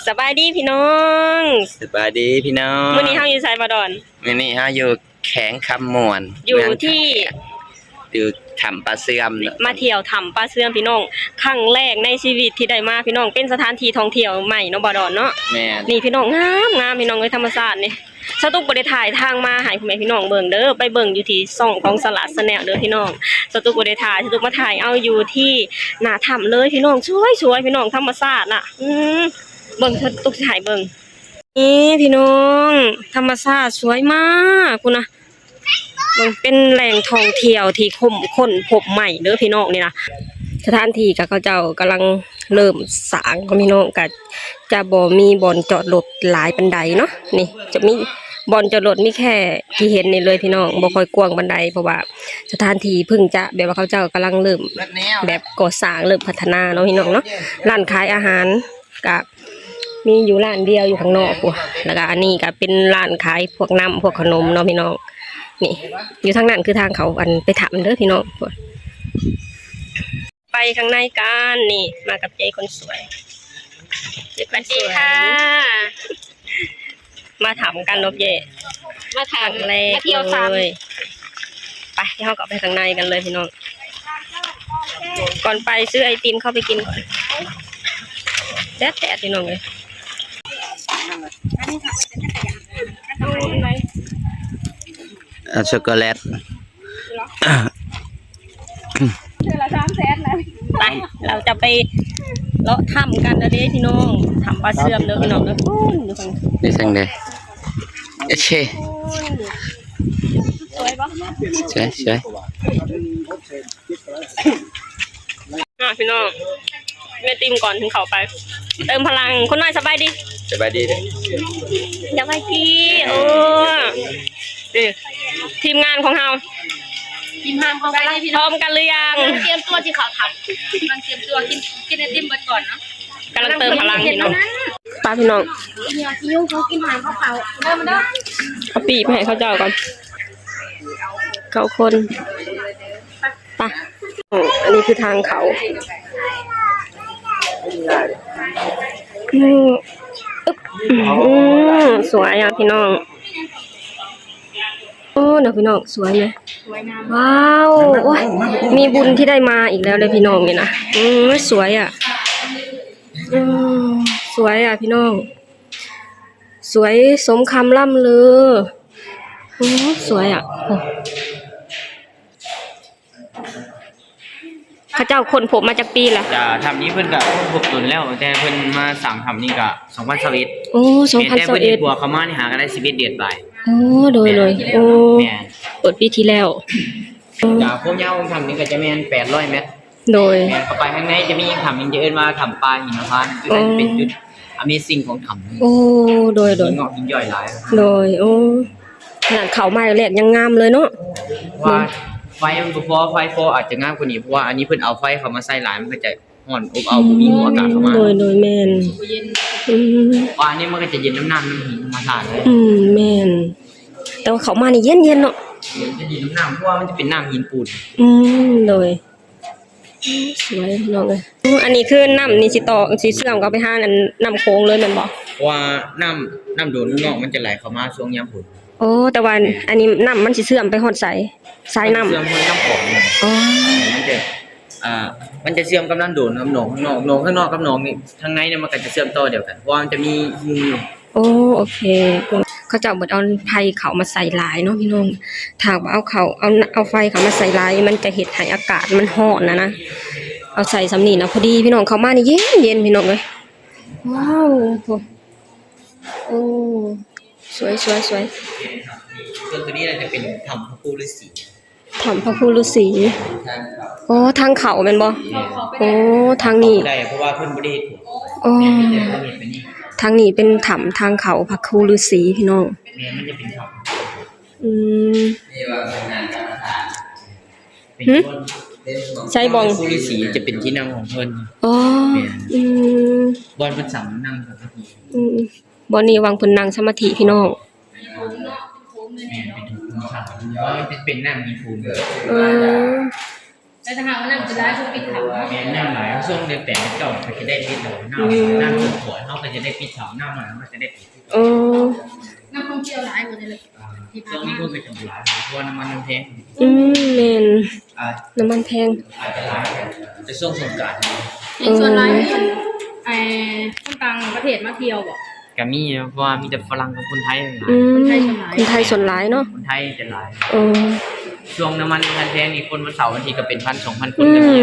สบายดีพี่น้อง สบายดีพี่น้องมื้อนี้เฮาอยู่ไสบ่ดอนมื้อนี้เฮาอยู่แข็งคำม่วนอยู่ที่อยู่ถ้ำปลาเสื่อมมาเที่ยวถ้ำปลาเสื่อมพี่น้องครั้งแรกในชีวิตที่ได้มาพี่น้องเป็นสถานที่ท่องเที่ยวใหม่เนาะบ่ดอนเนาะแม่นี่พี่น้องงามพี่น้องเอ้ยธรรมชาตินี่สตุกบ่ได้ถ่ายทางมาให้พ่อแม่พี่น้องเบิ่งเด้อไปเบิ่งอยู่ที่ช่องของสลัดสแนลเด้อพี่น้องสตุกบ่ได้ถ่ายสตุกมาถ่ายเอาอยู่ที่หน้าถ้ำเลยพี่น้องสวยๆพี่น้องธรรมชาติน่ะเบิ่งสตุกถ่ายเบิ่งนี่พี่น้องธรรมชาติสวยมากคุณนะมันเป็นแหล่งท่องเที่ยวที่ค้นพบใหม่เด้อพี่น้องนี่นะสถานที่กับเขาเจ้ากำลังเริ่มสร้างก็พี่น้องก็จะบ่มีบ่อนจอดรถหลายบันไดเนาะนี่จะมีบ่อนจอดรถมีแค่ที่เห็นนี่เลยพี่น้องบ่ค่อยกว้างบันไดเพราะว่าสถานที่เพิ่งจะแบบว่าเขาเจ้ากำลังเริ่มแบบก่อสร้างเริ่มพัฒนาเนาะพี่น้องเนาะร้านขายอาหารกับมีอยู่ร้านเดียวอยู่ข้างนอกว่ะแล้วก็อันนี้ก็เป็นร้านขายพวกน้ำพวกขนมเนาะพี่น้องนี่อยู่ทางนั้นคือทางเขาอันไปถามเด้อพี่น้องไปข้างในกันนี่มากับเจคนสวยเจคนสวยมาถามกันเนาะเจมาถามเลยมาเที่ยวเลยไปที่เขาก็ไปข้างในกันเลยพี่น้องก่อนไปซื้อไอติมเข้าไปกินก่อนแดดพี่น้องเลยช็อกโกแลตไปเราจะไปเลาะถ้ำกันนะเด้พี่น้องถ้ำปลาเสื่อมเด้อพี่น้องเด้อดูฟังดิฉันเด้เช่สวยปะสวยพี่น้องเมติมก่อนถึงเขาไปเติมพลังคนน้อยสบายดีเลยสบายดีโอ้ทีมงานของเราทีมงานเขาไปเลยพี่ พร้อมกันหรือยังเตรียมตัวที่เขาทำกำลังเตรียมตัวกินไอติมเบิดก่อนเนาะกำลังเติมพลังพี่น้องป้าพี่น้องเนี่ยที่ยุ่งเขากินหางเขาเริ่มมาเด้อเอาปีไปให้เขาเจ้าก่อนเขาคนป่ะอันนี้คือทางเขาสวยอ่ะพี่น้องโอ้เดี๋ยวพี่น้องสวยไหมว้าวโอ้ยมีบุญที่ได้มาอีกแล้วเลยพี่น้องนี่นะสวยอ่ะสวยอ่ะพี่น้องสวยสมคำล่ำลือสวยอ่ะข้าเจ้าคนผมมาจากปีละจะทำนี้เพิ่นก็พบตุนแล้วแต่เพิ่นมาสั่งทำนี่ก็2021โอ้2021แต่เพิ่นผัวเขามานี่หาก็ได้11เดือนไปโอ้โดยโอ้เปิดปีที่แล้วจากความยาวของทำนี่ก็จะแม่น800เมตรโดยแม่นเข้าไปข้างในจะมีทำยังจะเอิ้นว่าทำปลาหิมพานต์คือเป็นจุดAmazing ของทำโอ้โดยงอกหินย่อยหลายโดยโอ้ขนาดเขามาแรกยังงามเลยเนาะว่าไฟมันบ่พอไฟโฟอาจจะงามกว่านี้เพราะว่าอันนี้เพิ่นเอาไฟเข้ามาใส่หลายมันก็จะร้อนอบอ้าวบ่มีหัวอากาศเข้ามาโดยแม่นว่าอันนี้มันก็จะเย็นน้ำหินธรรมชาติเลยแม่นแต่ว่าเขามานี่เย็นเนาะจะดีน้ำเพราะว่ามันจะเป็นน้ำหินปูนโดยสวยน้องเลยอันนี้คือน้ำนี่สิต่อสิเสื่อมก็ไปหาน้ำโค้งเลยแม่นบ่ว่าน้ำโดนนอกมันจะไหลเข้ามาช่วงยามฝนโอ้แต่ว่าอันนี้น้ำมันสิเสื่อมไปฮอดไสสายน้ำเสื่อมน้ำของอ๋อมันจะเสื่อมกับน้ำโดนกับหนองข้างนอกข้างนอกกับหนองนี่ทางในเนี่ยมันก็จะเสื่อมต่อเดียวกันเพราะมันจะมีมุมโอเคเขาจะเอาไฟเขามาใส่หลายเนาะพี่น้องถ้าเอาไฟเขามาใส่หลายมันจะเฮ็ดให้อากาศมันร้อนนะเอาใส่สำนีนะพอดีพี่น้องเขามานี่เย็นพี่น้องเลยว้าวโอ้สวยส่วนตัวนี้จะเป็นถ้ำพระพุทธฤาษีพระพุทธฤาษีโอ้ทางเขาแม่นบ่โอ้ทางนี้ได้เพราะว่าเพิ่นบ่ได้โอ้ทางนี้เป็นถ้ำทางเขาพระพุทธฤาษีพี่น้องมันจะเป็นถ้ำนี่ว่าเป็นงานการใช่บองผู้ฤาษีจะเป็นที่นั่งของเพิ่นบอนเพิ่นสามนั่งสมาธิบอนนี้วางเพิ่นนั่งสมาธิพี่น้องเป็นนั่งมีภูมิ แต่ถ้าหากว่าน้ำจะร้ายคือปิดถังเนาะ แม่น้ำไหลช่วงเดือนแปดเก้าเขาจะได้ปิดเลยน้ำสวยเขาก็จะได้ปิดถังน้ำไหลเขาจะได้ปิด โอ้ น้ำท่องเที่ยวร้ายหมดเลยที่ ช่ ผ่า วน งนี้ มา ก็เป็นจำหลายเพราะว่าน้ำมันมันแพง แม่น อาจ น้ำมันแพง จะหลายจะช่วงสงกรานต์ ในส่วนร้ายคนต่างประเทศมาเที่ยวบ่ ก็มีเพราะว่ามีแต่ฝรั่งกับคนไทยหลาย คนไทยส่วนหลายเนาะ คนไทยจะหลาย เออ ช่วงน้ำมันแพงนี่คนวันเสาร์วันอาทิตย์ก็เป็น1,000-2,000 คนก็มี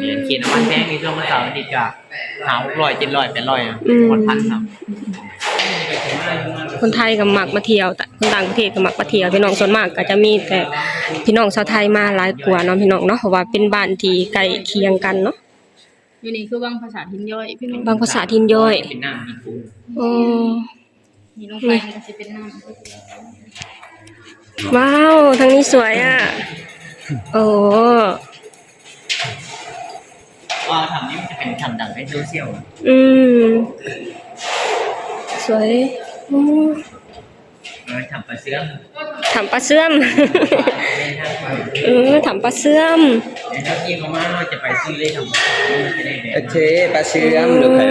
เนี่ยเขียนน้ำมันแพงนี่ช่วงวันเสาร์วันอาทิตย์ก็600 700 800อ่ะคนพันครับ คนไทยก็มักมาเที่ยวแต่คนต่างประเทศก็มักมาเที่ยวพี่น้องส่วนมากก็จะมีแต่พี่น้องชาวไทยมาหลายกว่าเนาะพี่น้องเนาะเพราะว่าเป็นบ้านที่ใกล้เคียงกันเนาะ อยู่นี่คือบางภาษาทินย่อยพี่น้อง บางภาษาถิ่นย่อย เป็นน้ำมีปู อ๋อ มีลงไปมันก็จะเป็นน้ำ ว้าวทางนี้สวยอ่ะโอ้ ว่าทำนี่มันจะเป็นทำดังในโซเชียล อืมสวยโอ้ ทำปลาเสื่อม ถามปลาเสื่อม ถามปลาเสื่อม แล้วที่เขามาเราจะไปซื้อเลยทำมันจะได้แบบ โอเคปลาเชื่อมหรือไง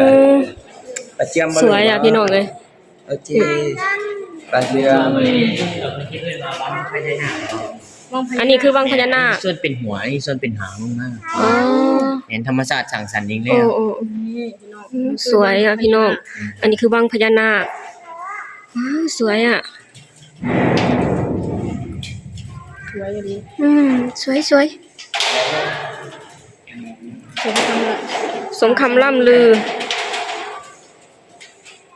ปลาเชื่อม สวยอ่ะพี่น้องเลย โอเคปลาเชื่อม เราที่เพื่อนมาบ้านไม่ได้หนา อันนี้คือวังพญานาค ส่วนเป็นหัวนี่ส่วนเป็นหางมาก อ๋อ เห็นธรรมชาติสั่งสรรค์เองเลย โอ้โอ้สวยอ่ะพี่น้อง อันนี้คือวังพญานาคว้าวสวยอ่ะ สวยอย่างนี้ สวยสวยสมคำล่ำลือ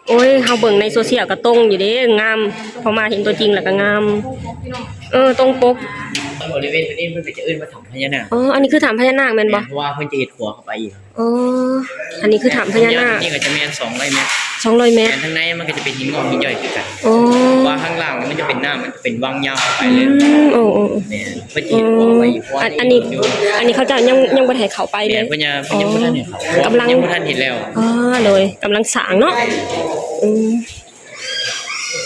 โอ้ยเฮาเบิ่งในโซเชียลก็ตรงอยู่เด้งามพอมาเห็นตัวจริงแล้วก็งาม ตรงปก บริเวณนี้มันจะเอื้นมาถมพญานาค อ๋อ อันนี้คือถามพญานาคแม่นบ่ เพราะว่าเพิ่นจะเห็ดหัวเข้าไปอีก อ๋อ อันนี้คือถามพญานาค นี่ก็จะมี200 เมตร 200 เมตร แต่ข้างในมันก็จะเป็นหินงอกหินย่อยคือกัน อ๋อ ว่าข้างล่างมันจะเป็นน้ำมันจะเป็นวังยาวเข้าไปเลย โอ้โอ้ เนี่ยเพิ่นจะเห็ดหัวเข้าไปอีกเพราะว่า อันนี้เขาจะยังบ่ให้เข้าไปเล เนี่ย ย เพิ่นยังบ่ทันเห็นเขากำลังยังบ่ทันเห็นแล้ว อ๋อเลยกำลังสร้างเนาะ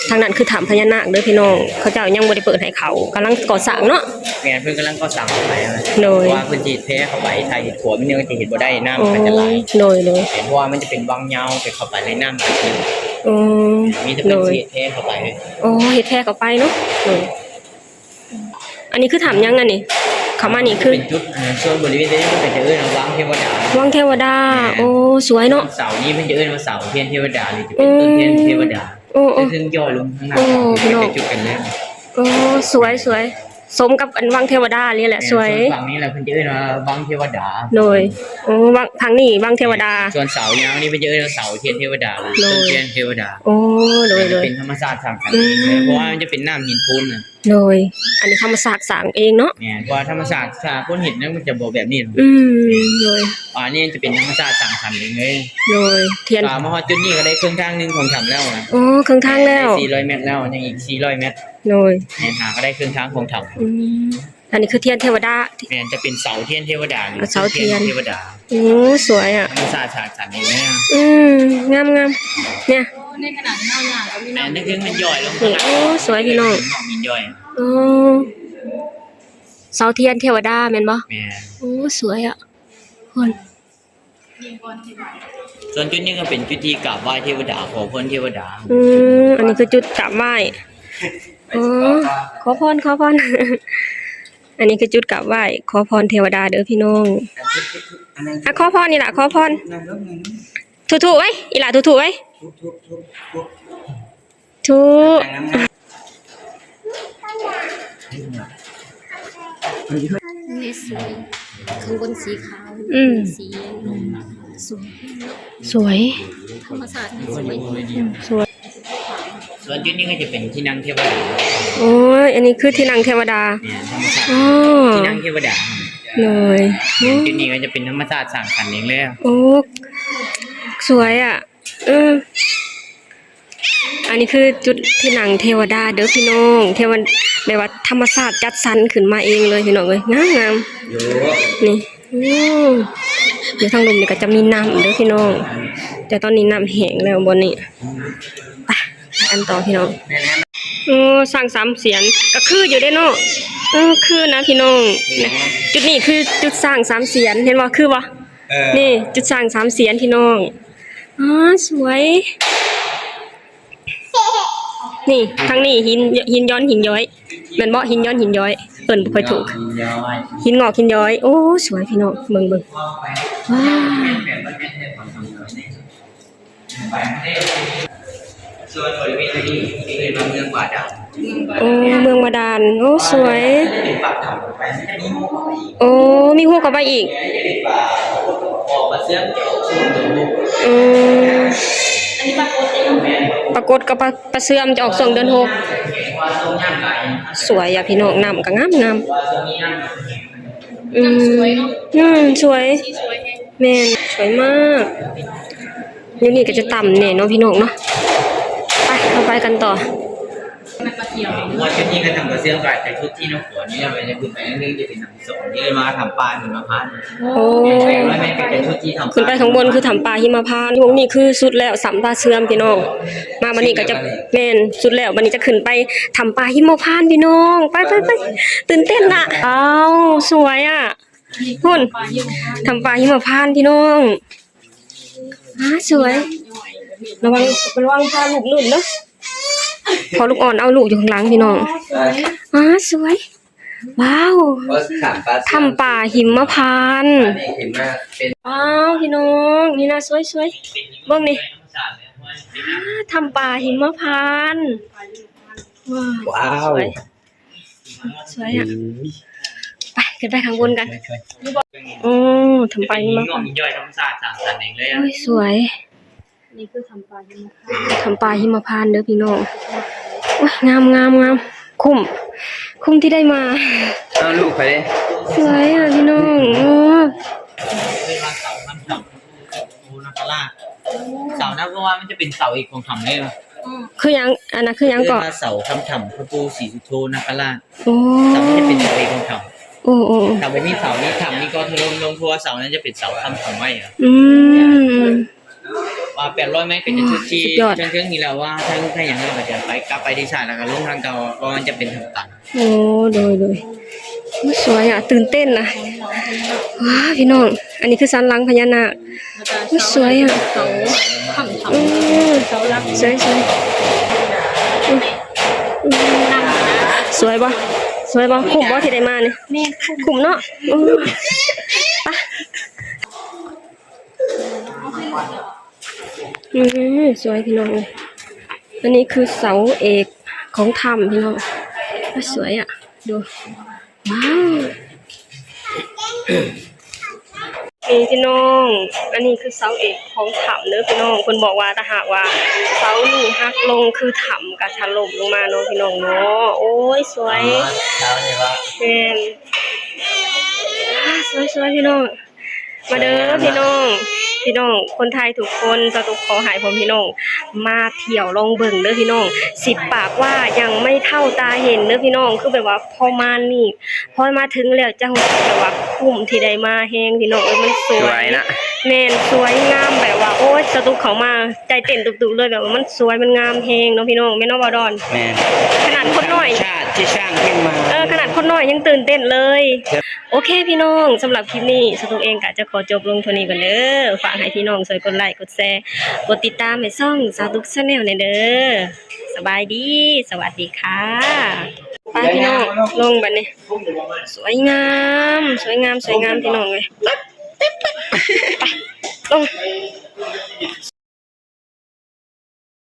ทางนั้นคือถามพญานาคเด้อพี่น้อง เขาเจ้ายังบ่ได้เปิดให้เขากำลังก่อสร้างเนาะ แม่นเพิ่นกำลังก่อสร้างเข้าไปนะ โดย เพราะว่าเพิ่นสิเทเข้าไปถ้าเห็ดหัวมันยังจะเห็นบ่ได้น้ำ อ๋อ มันจะไหล โดยเลย เพราะว่ามันจะเป็นวังยาวไปเข้าไปในน้ำมันจะ อ๋อ มีแต่ โด เป็น ย สิเทเข้าไป อ๋อเฮ็ดแท้เข้าไปเนาะโดยอันนี้คือถามยังอันนี้เขามานี่คือ เป็นจุดส่วนบริเวณนี้มันก็จะเอื้อนวังเทวดา วังเทวดา โอ้สวยเนาะ เสานี้มันจะเอื้อนว่าเสาเทียนเทวดาหรือจะเป็นต้นเทียนเทวดา โอ้โอ้ ซึ่งย่อลงข้างหน้า โอ้พี่น้อง เป็นจุดกันแล้ว โอ้สวยสวยสมกับอันวังเทวดานี่แหละสวย ส่วนฝั่งนี้แหละเพิ่นจะเอื้อนว่าวังเทวดา โดยโอ้วังทางนี้วังเทวดา ส่วนเสายาวนี่เพิ่นจะเอื้อนว่าเสาเทียนเทวดาหรือต้นเทียนเทวดา โอ้โดยโดย เป็นธรรมชาติสร้างสรรค์เองเลยเพราะว่ามันจะเป็นน้ำหินปูนน่ะ โดย อันนี้ธรรมศาสตร์สร้างเองเนาะ เนี่ยเพราะว่าธรรมชาติถ้าคนเห็นนั้นมันจะบ่แบบนี้หรอก โดย อันนี้จะเป็นธรรมชาติสร้างสรรค์เองเลย โดยเทียน มาฮอดจุดนี้ก็ได้ครึ่งทางหนึงของทำแล้วนะ โอ้ครึ่งทางแล้ว 400 เมตรแล้วยังอีก400 เมตร โดย เนี่ยหาก็ได้ครึ่งทางของทำ อืมอันนี้คือเทียนเทวดา แม่นจะเป็นเสาเทียนเทวดาหรือ เสาเทียน เทวดา โอ้สวยอ่ะ ธรรมชาติสร้างสรรค์เองเนี่ย งามงามเนี่ย ในขนาดหน้าหนาก็มี แม่ น้ำ นนึกถึงมันย่อยลง นี่โอ้สวยพี่น้อง มินย่อย โอ้เสาเทียนเทวดาแม่นบ่ แม่น โอ้สวยอ่ะคน ส่วนจุดนี้ก็เป็นจุดที่กราบไหว้เทวดาขอพรเทวดา อันนี้คือจุดกราบไหว้อ๋อขอพรขอพร อันนี้คือจุดกราบไหว้ขอพรเทวดาเด้อพี่น้องอ่ะขอพรนี่ล่ะขอพรถูๆไว้อีหล่ะถูๆไว้ถูนี่สวยข้างบนสีขาวสีสวยธรรมศาสตร์สวยสวย ส่วนจุดนี้ก็จะเป็นที่นั่งเทวดา โอ้ยอันนี้คือที่นั่งเทวดา เนี่ยธรรมชาติ อ๋อ ที่นั่งเทวดา เลย จุดนี้ก็จะเป็นธรรมชาติสร้างสรรค์เองเลย โอ้สวยอ่ะอันนี้คือจุดที่นั่งเทวดาเด้อพี่น้องเทวดาแบบว่าธรรมศาสตร์จัดสรรขึ้นมาเองเลยพี่น้องเอ้ยงามงาม อยู่ นี่เดี๋ยวทางลมนี่ก็จะมีน้ำเด้อพี่น้องแต่ตอนนี้น้ำแห้งแล้วบนนี้ไปกันต่อพี่น้อง แม่น สร้าง3เสียนก็คืออยู่ได้เนาะคือนะพี่น้องจุดนี้คือจุดสร้าง3เสียนเห็นบ่คือบ่นี่จุดสร้าง3เสียนพี่น้องสวยนี่ทางนี้หินย้อนหินย้อยแม่นบ่หินย้อนหินย้อยเอิ้นบ่ค่อยถูกหินงอกหินย้อยโอ้สวยพี่น้องเบิ่งว้าวส่วนบริเวณนี้ที่เป็นเมืองบาดาล โอ้เมืองบาดาลโอ้สวย เป็นปากถ้ำไปจะมีหมู่เข้าไปอีก โอ้มีฮู้เข้าไปอีก เป็นป่าออกมาเสื่อมเกี่ยวกับช่วงเดือนหก อืม อันนี้ปรากฏเอง ปรากฏกับปลาเสื่อมจะออกส่งเดือน6 ว่าตรงย่างไหล สวยอ่ะพี่น้องน้ำก็งาม ว่าตรงนี้ย่าง อืม สวยเนาะ สวย สีสวยแฮง แม่นสวยมากอยู่นี่ก็จะต่ำแน่เนาะพี่น้องเนาะไปเราไปกันต่อ มันมาเที่ยว ว่าชุดนี้ก็ทำกับเสื้อไก่แต่ชุดที่น้องฝนนี่เราไปจะขึ้นไปเรื่อยๆจะเป็นน้ำสองนี่เลยมาทำปลาเหมือนมะพร้าว โอ้ แล้วแม่ก็จะชุดที่ทำ ขึ้นไปข้างบนคือถ้ำป่าหิมพานต์วงนี้คือสุดแล้วสำปลาเสื่อมพี่น้องมาวันนี้ก็จะแม่นสุดแล้ววันนี้จะขึ้นไปถ้ำป่าหิมพานต์พี่น้องไปตื่นเต้นอ่ะอ้าวสวยอ่ะ หุ่น ปลาอยู่ ทำปลาหิมพานต์พี่น้องสวยระวังพาลูกลื่นเนาะพอลูกอ่อนเอาลูกอยู่ข้างหลังพี่น้องสวยว้าว ก็ถามปลา ทำปลาหิมพานต์ นี่เห็นว่าเป็น ว้าวพี่น้องนี่นะสวยเบิ่งนี่ทำปลาหิมพานต์ว้าว ว้าว สวยอ่ะไปขึ้นไปข้างบนกันโอ้ทำปลาหิมพานต์ ย่อยธรรมศาสตร์สามสันเองเลย โอ้ยสวย นี่คือทำปลาอยู่นะคะ ทำปลาหิมพานต์เด้อพี่น้องโอ้ยงามคุ้มที่ได้มา เอาลูกไปเลย สวยอ่ะพี่น้องโอ้ เป็นวันเสาร์ทำโอ้นักล่าเสาร์นะเพราะว่ามันจะเป็นเสาอีกของทำเลยป่ะ คือหยังอันนั้นคือหยังก่อน เสาทำพระปูสีสุโธนักล่า โอ้ เสาจะเป็นเสาเอกของท โอ้ ำทำไปมีเสานี้ทำนี่ก็ทะลงทัวเสานั้นจะเป็นเสาทำไว้อะ อืม ว่า800เมตรก็จะชุดที่ สุดยอด เชิงๆนี่แล้วว่าถ้าอย่างนั้นก็จะไปกลับไปที่ศาลแล้วก็ลงทางเก่าเพราะมันจะเป็นทางตัน โอ้โดยโอ้ยสวยอ่ะตื่นเต้นนะว้าพี่น้องอันนี้คือสันหลังพญานาคโอ้ยสวยอ่ะ เขาทำ อืม เขารัก สวยสวยบ่คุ้มบ่ที่ได้มาเนี่ย แม่ คุ้มเนาะสวยพี่น้องเลยอันนี้คือเสาเอกของถ้ำพี่น้องสวยอ่ะดูว้าวนี่พี่น้องอันนี้คือเสาเอกของถ้ำเนอะพี่น้องคนบอกว่าถ้าหากว่าเสานี่หักลงคือถ้ำก็ถล่มลงมาเนาะพี่น้องเนาะโอ้ยสวย เสาเนี่ยว่า แม่นสวยพี่น้องมาเด้อพี่น้องคนไทยทุกคนจะตุกขอหายผมพี่น้องมาเที่ยวลองเบิ่งเด้อพี่น้อง10 ปากว่ายังไม่เท่าตาเห็นเด้อพี่น้องคือแบบว่าพอมานี่พอมาถึงแล้วจะรู้สึกแบบว่าคุ้มที่ได้มาแฮงพี่น้องมันสวยนะแม่นสวยงามแบบว่าโอ๊ยจะตุกเขามาใจเต้นตุบๆเลยแบบว่ามันสวยมันงามแฮงเนาะพี่น้องแม่นบ่ดอน แม่ ขนาดคนน้อย ชาติที่สร้างขึ้นมา ขนาดคนน้อยยังตื่นเต้นเลย โอเคพี่น้องสำหรับคลิปนี้สตุกเองกะจะขอจบลงเท่านี้ก่อนเด้อฝากให้พี่น้องช่วยกดไลค์กดแชร์กดติดตามให้ช่องสตุกชาแนลเด้อสบายดีสวัสดีค่ะไปพี่น้องลงบัดนี้สวยงามพี่น้องเลยไปลง